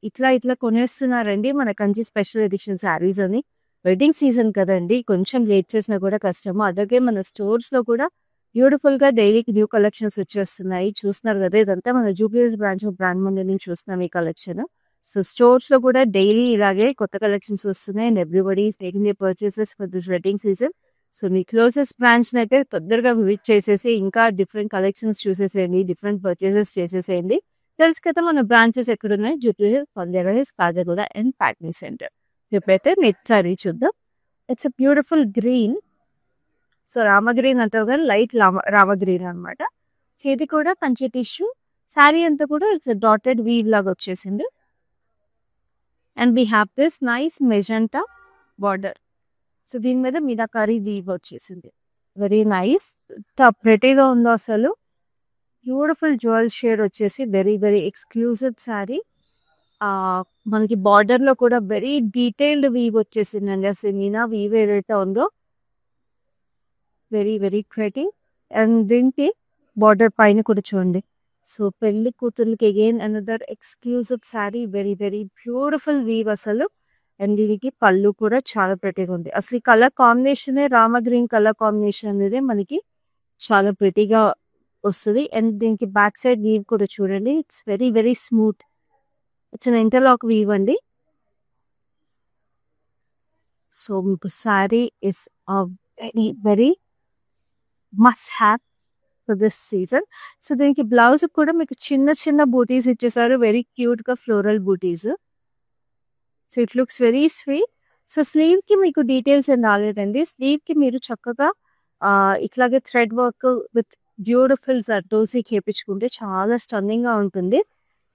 ఇట్లా కొనేస్తున్నారండి మన కంచి స్పెషల్ ఎడిషన్ శారీస్ అని. వెడ్డింగ్ సీజన్ కదండి, కొంచెం లేట్ చేసినా కూడా కష్టము. అలాగే మన స్టోర్స్ లో కూడా బ్యూటిఫుల్ గా డైలీకి న్యూ కలెక్షన్స్ వచ్చేస్తున్నాయి. చూస్తున్నారు కదా, ఇదంతా మన జూబ్లీహిల్స్ బ్రాండ్ ముందు నుంచి చూస్తున్నాం ఈ కలెక్షన్. సో స్టోర్స్ లో కూడా డైలీ ఇలాగే కొత్త కలెక్షన్స్ వస్తున్నాయి. And everybody is taking the purchases for this wedding season. So మీ క్లోజెస్ట్ బ్రాంచ్ అయితే తొందరగా విజిట్ చేసేసి ఇంకా డిఫరెంట్ కలెక్షన్స్ చూసేసేయండి, డిఫరెంట్ పర్చేసెస్ చేసేసేయండి. తెలుసు కదా మన బ్రాంచెస్ ఎక్కడున్నాయి, జూబ్లీహిల్స్, పంజాగుట్ట, కాజగూడ అండ్ ప్యాట్నీ సెంటర్. ఇప్పుడైతే నెక్స్ట్ సారీ చూద్దాం. It's a beautiful green. So Rama green అంటారు కానీ లైట్ రామగ్రీన్ అనమాట. సో ఇది కూడా కంచి టిష్యూ. శారీ అంతా కూడా ఇట్స్ డాటెడ్ వీవ్ లాగా వచ్చేసింది. And we have this nice magenta border. So దీని మీద మీనాకారి వీవ్ వచ్చేసింది. వెరీ నైస్, ప్రెటీగా ఉందో అసలు. బ్యూటిఫుల్ జ్యువెల్ షేడ్ వచ్చేసి వెరీ వెరీ ఎక్స్క్లూజివ్ శారీ. మనకి బార్డర్ లో కూడా వెరీ డీటెయిల్డ్ వీవ్ వచ్చేసిందండి. అసలు మీనా వీవ్ ఏదైతే ఉందో వెరీ వెరీ ప్రెటీ. అండ్ దీనికి బార్డర్ పైన కూడా చూడండి. సో పెళ్లి కూతుర్లకి again another exclusive sari, very very beautiful weave అసలు. అండ్ దీనికి పళ్ళు కూడా చాలా ప్రెటీగా ఉంది. అసలు ఈ colour combination Rama green colour combination అనేది మనకి చాలా ప్రెటీగా వస్తుంది. అండ్ దీనికి బ్యాక్ సైడ్ వీవ్ కూడా చూడండి, it's very very smooth. It's an interlock weave అండి. సో మీకు sari is very very must have for this season. So దీనికి బ్లౌజ్ కూడా మీకు చిన్న చిన్న బూటీస్ ఇచ్చేసారు, వెరీ క్యూట్ గా ఫ్లోరల్ బూటీస్. So it looks very sweet. So sleeve కి మీకు డీటెయిల్స్ ఏం రాలేదండి. స్లీవ్ కి మీరు చక్కగా ఇట్లాగే thread work with beautiful zardozi చేపించుకుంటే చాలా స్టన్నింగ్ గా ఉంటుంది.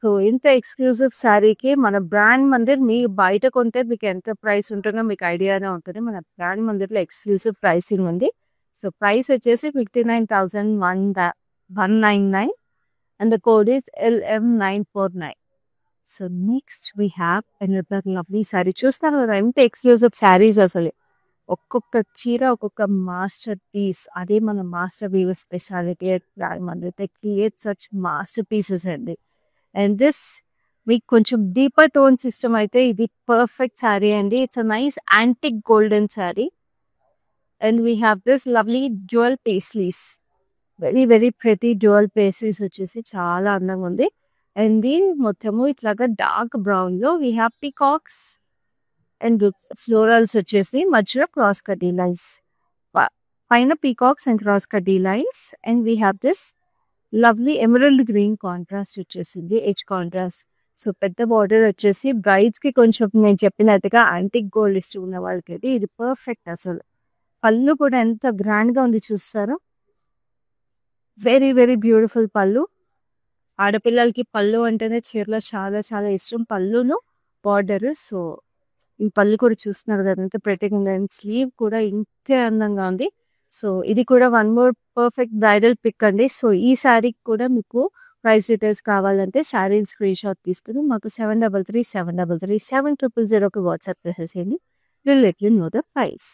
సో ఇంత ఎక్స్క్లూజివ్ శారీకి మన బ్రాండ్ మందిర్, మీ బయట కొంటే మీకు ఎంత ప్రైస్ ఉంటుందో మీకు ఐడియానే ఉంటుంది. మన బ్రాండ్ మందిర్లో ఎక్స్క్లూజివ్ ప్రైసింగ్ ఉంది. సో ప్రైస్ వచ్చేసి 59,199 and the code is LM949. So next we have another lovely sari. చూస్తాను కదా ఎంత ఎక్స్క్లూజివ్ శారీస్, అసలు ఒక్కొక్క చీర ఒక్కొక్క మాస్టర్ పీస్. అదే మన మాస్టర్ వీవర్ స్పెషాలిటీ. మనైతే క్రియేట్ సచ్ మాస్టర్ పీసెస్ అండి. అండ్ దిస్ మీకు కొంచెం డీపర్ టోన్ సిస్టమ్ అయితే ఇది పర్ఫెక్ట్ శారీ అండి. It's a nice antique golden sari. And we have this lovely dual paisleys, very very ప్రతి డ్యూయల్ పేస్లీస్ వచ్చేసి చాలా అందంగా ఉంది. అండ్ దీని మొత్తము ఇట్లాగా డార్క్ బ్రౌన్ లో we have peacocks and florals వచ్చేసి మధ్యలో క్రాస్ కడ్డీ లైన్స్, పైన పీకాక్స్ అండ్ క్రాస్ కడ్డీ lines. And we have this lovely emerald green contrast వచ్చేసింది, ఎడ్జ్ కాంట్రాస్ట్. సో పెద్ద బార్డర్ వచ్చేసి బ్రైడ్స్ కి కొంచెం నేను చెప్పినట్టుగా యాంటిక్ గోల్డ్ ఇష్టం ఉన్న వాళ్ళకి ఇది పర్ఫెక్ట్. అసలు పళ్ళు కూడా ఎంత గ్రాండ్ గా ఉంది చూస్తారా, వెరీ వెరీ బ్యూటిఫుల్ పళ్ళు. ఆడపిల్లలకి పళ్ళు అంటేనే చీరలో చాలా చాలా ఇష్టం, పళ్ళును బార్డర్. సో ఈ పళ్ళు కూడా చూస్తున్నారు కదా ఎంత ప్రెటీగా ఉంది. అండ్ స్లీవ్ కూడా ఇంతే అందంగా ఉంది. సో ఇది కూడా one more perfect bridal pick అండి. సో ఈ శారీకి కూడా మీకు ప్రైస్ డీటెయిల్స్ కావాలంటే శారీ స్క్రీన్ షాట్ తీసుకుని మాకు 7337337000కి వాట్సాప్ చేసేయండి. Will let you know the price.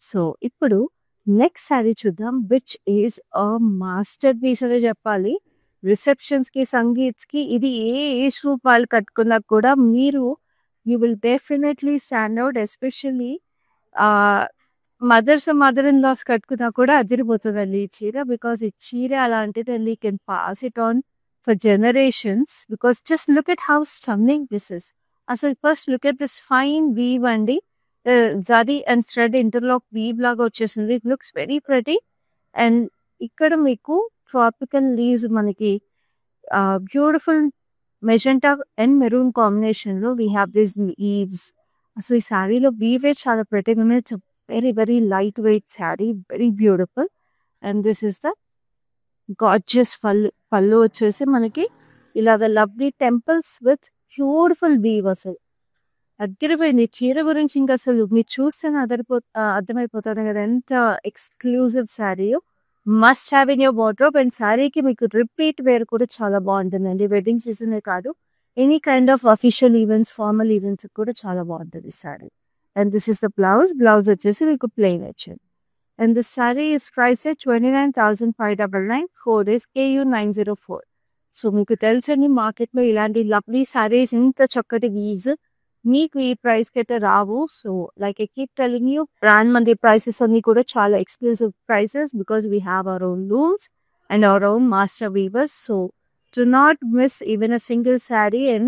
So ఇప్పుడు నెక్స్ట్ శారీ చూద్దాం, which is a masterpiece అనే చెప్పాలి. రిసెప్షన్స్ కి, సంగీత్స్ కి ఇది ఏ ఏజ్ గ్రూప్ వాళ్ళు కట్టుకున్నా కూడా మీరు you will definitely stand out. Especially mother in laws కట్టుకున్నా కూడా అదిరిపోతుందండి ఈ చీర. బికాస్ ఈ చీర అలాంటిది and you can pass it on for generations. Because just look at how stunning this is. అసలు first look at this fine weave అండి, zari and thread interlock weave లాగా వచ్చేసింది. It looks very pretty. And ఇక్కడ మీకు tropical leaves మనకి beautiful magenta and maroon combination లో we have this leaves. అసలు ఈ శారీలో వీవే చాలా ప్రెటీగా ఉంది. It's very very light weight sari, very beautiful. And this is the gorgeous pallu వచ్చేసి మనకి ఇలాగ lovely temples with beautiful weave. అసలు అద్దరిపోయింది చీర గురించి ఇంకా అసలు మీరు చూస్తేనే అర్థమైపోతారు కదా ఎంత exclusive sari. Must have in your wardrobe. And శారీకి మీకు రిపీట్ వేర్ కూడా చాలా బాగుంటుందండి. వెడ్డింగ్ సీజనే కాదు, any kind of official events, formal events కూడా చాలా బాగుంటుంది sari. And this is the blouse వచ్చేసి మీకు ప్లెయిన్ వచ్చింది. And this sari is price 29,599. 4 days KU904. So మీకు తెలుసండి మార్కెట్లో ఇలాంటి లవ్లీ శారీస్ ఇంత చక్కటి వీవ్స్ మీకు ఈ ప్రైస్కి అయితే రావు. So like I keep telling you, brand Mandir prices అన్ని కూడా చాలా exclusive prices because we have our own looms and our own master weavers. So do not miss even a single saree and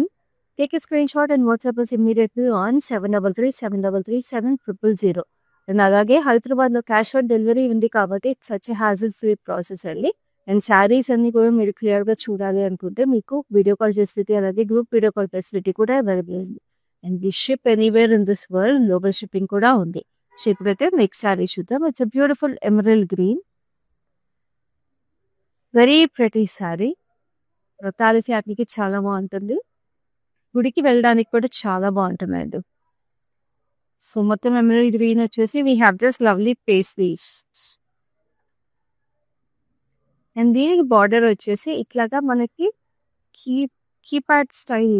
take a screenshot and WhatsApp us immediately on 7337337000. And అలాగే హైదరాబాద్లో cash on delivery ఉంది కాబట్టి it's such a hassle free process అండి. And saris అన్ని కూడా మీరు క్లియర్గా చూడాలి అనుకుంటే మీకు వీడియో కాల్ ఫెసిలిటీ అలాగే గ్రూప్ వీడియో కాల్ ఫెసిలిటీ కూడా అవైలబుల్ ఉంది. And the ship anywhere in this world, global shipping కూడా ఉంది. సో ఇప్పుడైతే నెక్స్ట్ శారీ చూద్దాం. It's a beautiful emerald green, very pretty sari. వ్రతాలకి వాటికి చాలా బాగుంటుంది, గుడికి వెళ్ళడానికి కూడా చాలా బాగుంటుందండి. సో మొత్తం ఎమరల్డ్ గ్రీన్ వచ్చేసి we have this lovely paisleys. And దీనికి బార్డర్ వచ్చేసి ఇట్లాగా మనకి keypad style,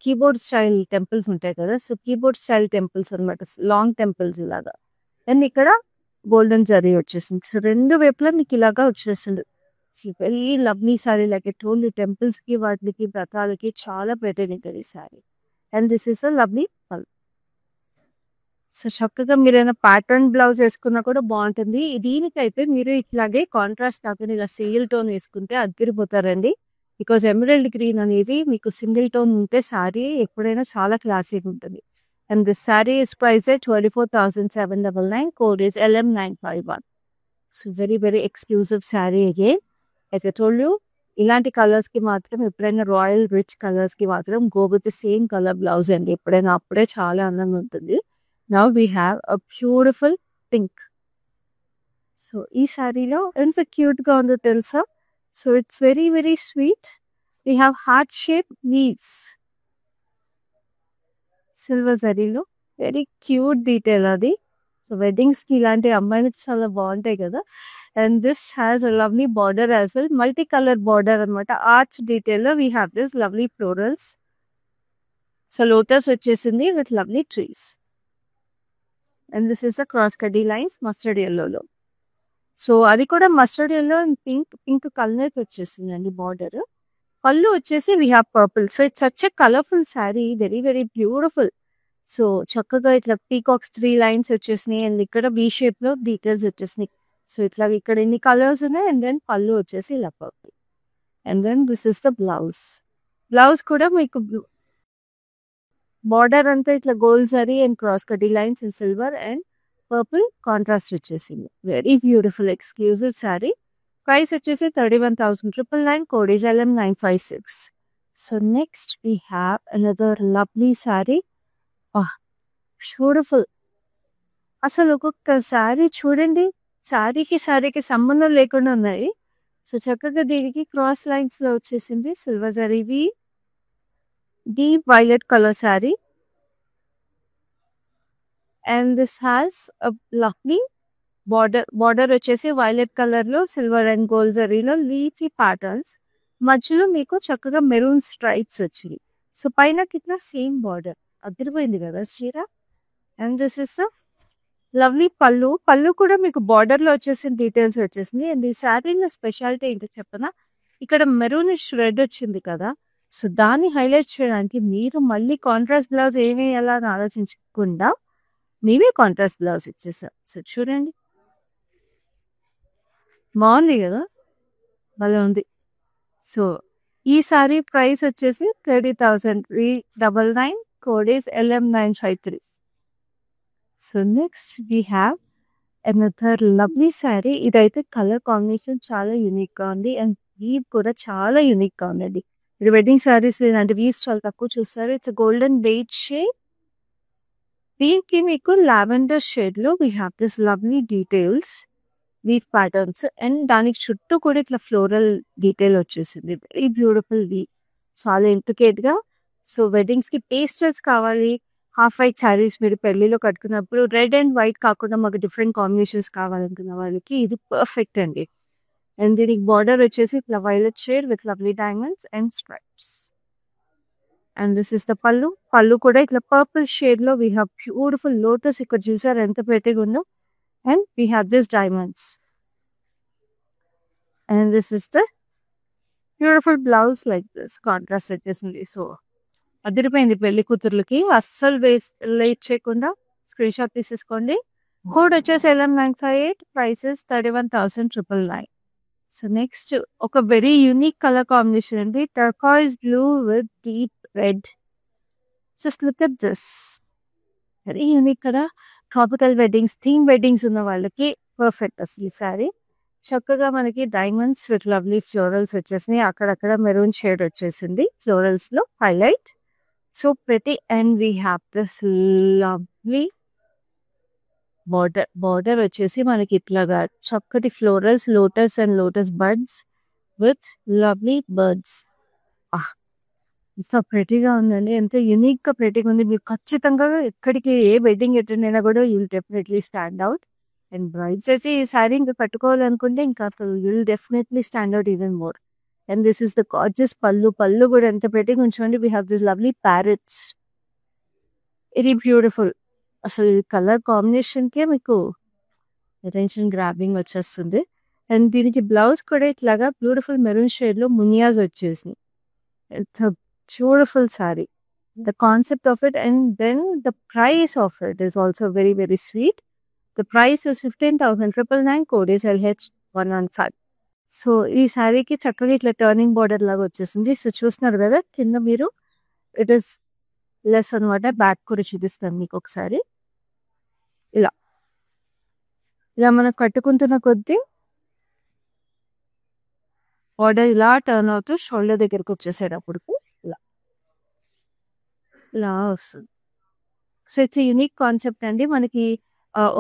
keyboard style temples ఉంటాయి కదా, సో కీబోర్డ్ స్టైల్ టెంపుల్స్ అనమాట, లాంగ్ టెంపుల్స్ ఇలాగా. అండ్ ఇక్కడ గోల్డెన్ జరీ వచ్చేసింది. సో రెండు వైపులా మీకు ఇలాగా వచ్చేస్తుంది. Very lovely sorry, like I told you, temples కి వాటికి వ్రతాలకి చాలా పెట్టింది ఈ sorry. And this is a lovely పల్. సో చక్కగా మీరైనా ప్యాటర్న్ బ్లౌజ్ వేసుకున్నా కూడా బాగుంటుంది. దీనికైతే మీరు ఇట్లాగే కాంట్రాస్ట్ కాకుండా ఇలా సింగిల్ టోన్ వేసుకుంటే అదిరిపోతారండి. బికాజ్ ఎమరల్డ్ గ్రీన్ అనేది మీకు సింగిల్ టోన్ ఉంటే శారీ ఎప్పుడైనా చాలా క్లాసీగా ఉంటుంది. And this sari is price 24,799. Code is LM951. So very very exclusive sari again. As I told you, ఇలాంటి కలర్స్ కి మాత్రం ఎప్పుడైనా రాయల్ రిచ్ కలర్స్ కి మాత్రం go with the same colour blouse అండి. ఎప్పుడైనా అప్పుడే చాలా అందంగా ఉంటుంది. Now we have a beautiful pink. So ఈ శారీలో ఎంత క్యూట్ గా ఉందో తెలుసా? So it's very very sweet. We have heart shape leaves silver జరీలో. Very cute detail అది. సో వెడ్డింగ్స్ కి ఇలాంటి అమ్మాయిలకి చాలా బాగుంటాయి కదా. And this has a lovely border as well. Multi colour border అనమాట. ఆర్చ్ డీటెయిల్ లో we have this lovely florals. So lotus వచ్చేసింది with lovely trees. And this is a cross కడ్డీ లైన్స్ మస్టర్డ్ ఎల్లోలో. సో అది కూడా mustard yellow and pink colour వచ్చేసింది అండి border. Pallu వచ్చేసి we have purple. So it's such a colourful sari. Very very beautiful. So చక్కగా ఇట్లా పీకాక్స్ 3 లైన్స్ వచ్చేసినాయి. అండ్ ఇక్కడ బీ షేప్ లో డీటెయిల్స్ వచ్చేసినాయి. సో ఇట్లా ఇక్కడ ఎన్ని కలర్స్ ఉన్నాయి. అండ్ దెన్ పళ్ళు వచ్చేసి ఇలా purple. And then this is the blouse. Blouse కూడా మీకు బార్డర్ అంతా ఇట్లా గోల్డ్ జరీ అండ్ క్రాస్ కడ్డీ lines and silver and purple contrast వచ్చేసింది. Very beautiful exclusive sari. Price వచ్చేసి 31,999. Code is LM956. So next we have another lovely sari. Beautiful. అసలు ఒక్కొక్క శారీ చూడండి, శారీకి సంబంధం లేకుండా ఉన్నాయి. సో చక్కగా దీనికి క్రాస్ లైన్స్ లో వచ్చేసింది సిల్వర్ జరీవి. Deep violet colour sari. And this has a lovely border వచ్చేసి వైలెట్ కలర్ లో సిల్వర్ అండ్ గోల్డ్ జరీలో లీఫీ ప్యాటర్న్స్. మధ్యలో మీకు చక్కగా మెరూన్ స్ట్రైప్స్ వచ్చింది. సో పైన కింద సేమ్ బార్డర్. అదిరిపోయింది కదా చీర. అండ్ దిస్ ఇస్ లవ్లీ పళ్ళు. పళ్ళు కూడా మీకు బార్డర్ లో వచ్చేసిన డీటెయిల్స్ వచ్చేసింది. అండ్ ఈ శారీలో స్పెషాలిటీ ఏంటో చెప్పనా, ఇక్కడ మెరూనిష్ రెడ్ వచ్చింది కదా. సో దాన్ని హైలైట్ చేయడానికి మీరు మళ్ళీ కాంట్రాస్ట్ బ్లౌజ్ ఏమి ఎలా అని ఆలోచించకుండా మేమే కాంట్రాస్ట్ బ్లౌజ్ ఇచ్చేసాం. సో చూడండి, బాగుంది కదా, భలే ఉంది. సో ఈ సారీ ప్రైస్ వచ్చేసి 30,399. Code is LM953. So next we have another lovely sari. ఇదైతే కలర్ కాంబినేషన్ చాలా యూనిక్ గా ఉంది. అండ్ వీవ్ కూడా చాలా యూనిక్ గా ఉందండి. మీరు వెడ్డింగ్ శారీస్ ఇలాంటి వీవ్స్ చాలా తక్కువ చూస్తారు. It's golden beige shade. దీనికి మీకు లావెండర్ షేడ్ లో we have this lovely details, weave patterns. And దానికి చుట్టూ కూడా ఇట్లా ఫ్లోరల్ డీటెయిల్ వచ్చేసింది. వెరీ బ్యూటిఫుల్ వీవ్, చాలా ఇంట్రికేట్ గా. సో వెడ్డింగ్స్ కి పేస్టల్స్ కావాలి, హాఫ్ వైట్ శారీస్ మీరు పెళ్లిలో కట్టుకున్నప్పుడు రెడ్ అండ్ వైట్ కాకుండా మాకు డిఫరెంట్ కాంబినేషన్స్ కావాలనుకున్న వాళ్ళకి ఇది పర్ఫెక్ట్ అండి. అండ్ దీనికి బార్డర్ వచ్చేసి ఇట్లా violet shade with lovely diamonds and stripes. And this is the పళ్ళు. పళ్ళు కూడా ఇట్లా పర్పుల్ షేడ్ లో వీ హ్యావ్ బ్యూటిఫుల్ లోటస్. ఇక్కడ చూసారు ఎంత పెట్టిగా ఉందో. And we have this diamonds. And this is the beautiful blouse like this contrast వచ్చేసింది. సో అదిరిపోయింది పెళ్లి కూతుర్లకి. అస్సలు లేట్ చేయకుండా స్క్రీన్ షాట్ తీసేసుకోండి. కోడ్ వచ్చేసి LM958. ప్రైసెస్ 31,999. సో నెక్స్ట్ ఒక వెరీ యూనిక్ కలర్ కాంబినేషన్ అండి. Turquoise blue with deep red. Just look at this, very unique కదా. ట్రాపికల్ వెడ్డింగ్స్, థీమ్ వెడ్డింగ్స్ ఉన్న వాళ్ళకి పర్ఫెక్ట్ అసలు ఈ సారీ. చక్కగా మనకి డైమండ్స్ విత్ లవ్లీ ఫ్లోరల్స్ వచ్చేసినాయి. అక్కడక్కడ మెరూన్ షేడ్ వచ్చేసింది ఫ్లోరల్స్ లో హైలైట్. సో ప్రతి and we have this lovely border వచ్చేసి మనకి ఇట్లాగా చక్కటి florals, lotus and lotus birds with lovely birds. ఇంత ప్రెటీగా ఉందండి, ఎంత యూనిక్ గా ప్రెటీగా ఉంది. మీరు ఖచ్చితంగా ఎక్కడికి ఏ వెడ్డింగ్ అటెండ్ అయినా కూడా you will definitely stand out. And brides అయితే ఈ శారీ ఇంకా కట్టుకోవాలనుకుంటే ఇంకా you will definitely stand out even more. And this is the gorgeous పళ్ళు. పళ్ళు కూడా ఎంత ప్రెటీగా ఉంచండి. We have this lovely parrots, very beautiful. అసలు కలర్ కాంబినేషన్ కే మీకు అటెన్షన్ గ్రాబింగ్ వచ్చేస్తుంది. అండ్ దీనికి బ్లౌజ్ కూడా ఇట్లాగా బ్యూటిఫుల్ మెరూన్ షేడ్ లో మునియాస్ వచ్చేసింది. It's beautiful sorry, the concept of it, and then the price of it is also very, very sweet. The price is 15,999. Code is LH115. So ఈ శారీకి చక్కగా ఇట్లా టర్నింగ్ బార్డర్ లాగా వచ్చేసింది. సో చూస్తున్నారు కదా కింద మీరు, ఇట్ ఇస్ లెస్ అనమాట. బ్యాక్ కూడా చూపిస్తాను మీకు ఒకసారి. ఇలా ఇలా మనం కట్టుకుంటున్న కొద్దీ బార్డర్ ఇలా టర్న్ అవుతూ షోల్డర్ దగ్గరకు వచ్చేసేటప్పుడు ఇలా ఇలా వస్తుంది. సో ఇట్స్ యూనిక్ కాన్సెప్ట్ అండి. మనకి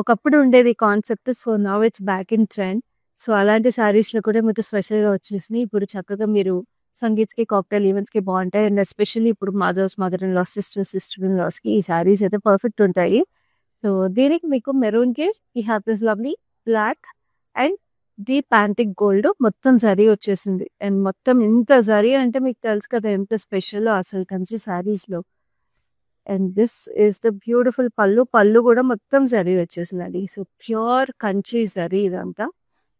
ఒకప్పుడు ఉండేది concept. So now it's back in trend. So అలాంటి శారీస్లో కూడా మీకు స్పెషల్గా వచ్చేసినాయి. ఇప్పుడు చక్కగా మీరు సంగీత్కి, కాక్టైల్ ఈవెంట్స్కి బాగుంటాయి. అండ్ ఎస్పెషల్లీ ఇప్పుడు mother in laws, sister in లాస్కి ఈ శారీస్ అయితే పర్ఫెక్ట్ ఉంటాయి. సో దీనికి మీకు మెరూన్కి ఈ have this lovely black and deep antique gold మొత్తం జరీ వచ్చేసింది. అండ్ మొత్తం ఇంత జరీ అంటే మీకు తెలుసు కదా ఎంత స్పెషల్ అసలు కంచి శారీస్లో. And this is the beautiful పళ్ళు. పళ్ళు కూడా మొత్తం జరీ వచ్చేసిందండి. సో ప్యూర్ కంచి జరీ, ఇదంతా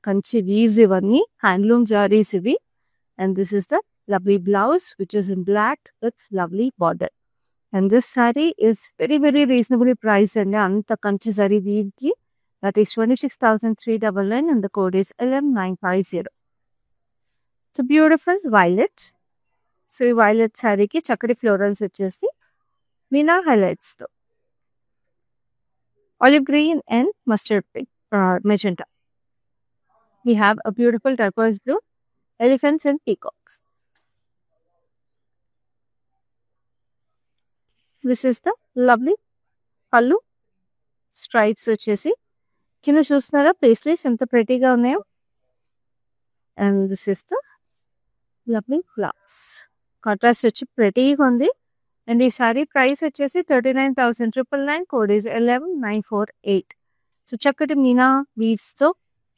కంచి వీవ్స్ ఇవన్నీ, హ్యాండ్లూమ్ జారీస్ ఇవి. And this is the lovely blouse which is in black with lovely border. And this sari is very very reasonably price అండి. అంత కంచి జరీ వీవ్కి that is 26,399 and the code is LM950. It's beautiful violet. So ఈ violet శారీకి చక్కటి florals వచ్చేసి మీనా హైలైట్స్తో olive green and mustard pink, magenta. We have a beautiful turquoise blue, elephants and peacocks. This is the lovely pallu. Stripes వచ్చేసి కింద చూస్తున్నారా paisleys ఎంత ప్రెటీగా ఉన్నాయో. And this is the lovely flowers. Contrast వచ్చి ప్రెటీగా ఉంది. అండ్ ఈ సారీ ప్రైస్ వచ్చేసి 39,999. Code is 11948. So చక్కటి మీనా వీవ్స్తో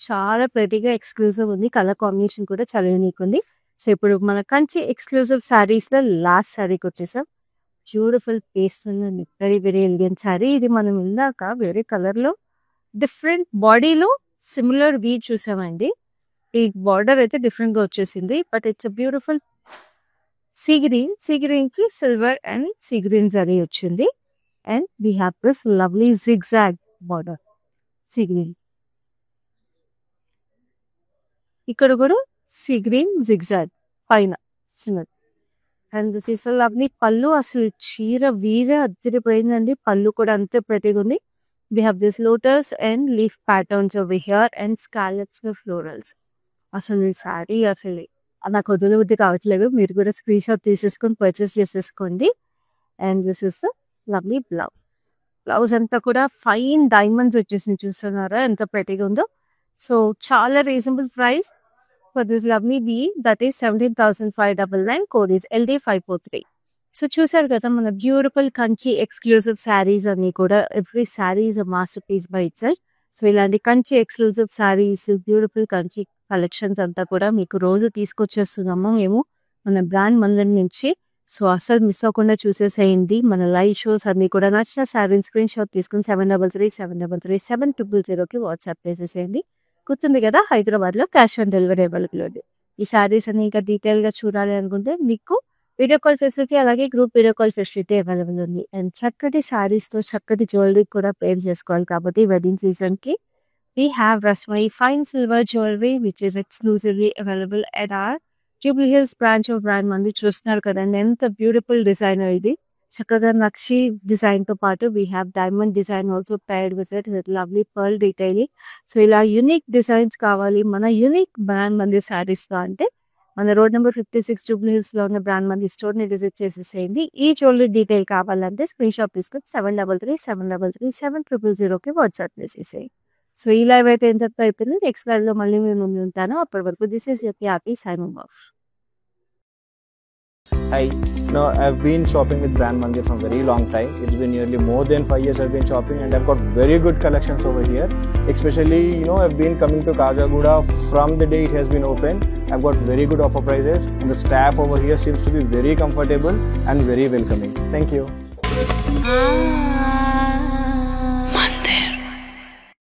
చాలా ప్రెటీగా ఎక్స్క్లూజివ్ ఉంది. కలర్ కాంబినేషన్ కూడా చాలా యూనిక్ ఉంది. సో ఇప్పుడు మన కంచి ఎక్స్క్లూజివ్ శారీస్లో లాస్ట్ శారీకి వచ్చేసాం. బ్యూటిఫుల్ పేస్ట్ ఉంది, వెరీ వెరీ ఎలిగెంట్ శారీ. ఇది మనం ఇందాక వేరే కలర్లో డిఫరెంట్ బాడీలో సిమిలర్ వీవ్ చూసామండి. ఈ బార్డర్ అయితే డిఫరెంట్గా వచ్చేసింది. But it's a beautiful sea green. Sea గ్రీన్కి silver and sea green zari వచ్చింది. And we have this lovely zigzag border sea green. ఇక్కడ కూడా సీ గ్రీన్ జిగ్జాగ్ పైన చిన్నది. అండ్ దిస్ ఈస్ లవ్లీ పళ్ళు. అసలు చీర వీర అద్దరిపోయిందండి. పళ్ళు కూడా అంతే ప్రెటీగా ఉంది. We have this lotus and leaf patterns over here and scallops with florals. అసలు ఈ శారీ అసలు నాకు వదిలిబుద్ధి కావట్లేదు. మీరు కూడా స్క్రీన్ షాట్ తీసేసుకొని పర్చేస్ చేసేసుకోండి. And this is the lovely blouse. Blouse అంతా కూడా ఫైన్ డైమండ్స్ వచ్చేసింది. చూస్తున్నారా ఎంత ప్రెటీగా ఉందో. సో చాలా reasonable price for this lovely bee, that is 17,599. code is LD543. So చూసారు కదా మన బ్యూటిఫుల్ కంచి ఎక్స్క్లూజివ్ శారీస్ అన్ని కూడా. Every sari is a masterpiece by itself. So ఇలాంటి Kanchi exclusive saris, beautiful Kanchi collections అంతా కూడా మీకు రోజు తీసుకొచ్చేస్తున్నాము మేము మన బ్రాండ్ మందిరం నుంచి. సో అసలు మిస్ అవ్వకుండా చూసేసేయండి మన లైవ్ షోస్ అన్ని కూడా. నచ్చిన శారీ స్క్రీన్ షాట్ తీసుకుని 7337337000కి వాట్సాప్ చేసేసేయండి. గుర్తుంది కదా, హైదరాబాద్లో క్యాష్ ఆన్ డెలివరీ అవైలబుల్ ఉంది. ఈ శారీస్ అన్ని ఇంకా డీటెయిల్గా చూడాలి అనుకుంటే మీకు వీడియో కాల్ ఫెసిలిటీ, అలాగే group video call facility available ఉంది. అండ్ చక్కటి శారీస్తో చక్కటి జ్యువెలరీ కూడా పేర్ చేసుకోవాలి కాబట్టి వెడ్డింగ్ సీజన్కి వీ హ్యావ్ రస్మై fine silver jewellery which is exclusively available at our Jubilee Hills branch of brand మంది. చూస్తున్నారు కదండి ఎంత బ్యూటిఫుల్ డిజైనర్ ఇది. చక్కగా నక్షి డిజైన్తో పాటు we have diamond design also paired with it with lovely pearl detailing. So ఇలా యూనిక్ డిజైన్స్ కావాలి మన యూనిక్ బ్రాండ్ మంది శారీస్తో అంటే మన రోడ్ నెంబర్ 56 జూబ్లీ హిల్స్లో ఉన్న బ్రాండ్ మంది స్టోర్ని విజిట్ చేసేసేయండి. ఈ జ్యువెలరీ డీటెయిల్ కావాలంటే స్క్రీన్ షాట్ తీసుకొని 7337337000కి వాట్సాప్ చేసేసేయండి. సో ఈ లైవ్ అయితే ఎంత అయిపోయింది. నెక్స్ట్ లైవ్లో మళ్ళీ మేము ముందు ఉంటాను. అప్పటి వరకు this is happy signing off. Hi, no, I've been shopping with Brand Mandir from a very long time. It's been nearly more than 5 years I've been shopping, and I've got very good collections over here. Especially, I've been coming to Kajagoda from the day it has been open. I've got very good offer prices, and the staff over here seems to be very comfortable and very welcoming. Thank you.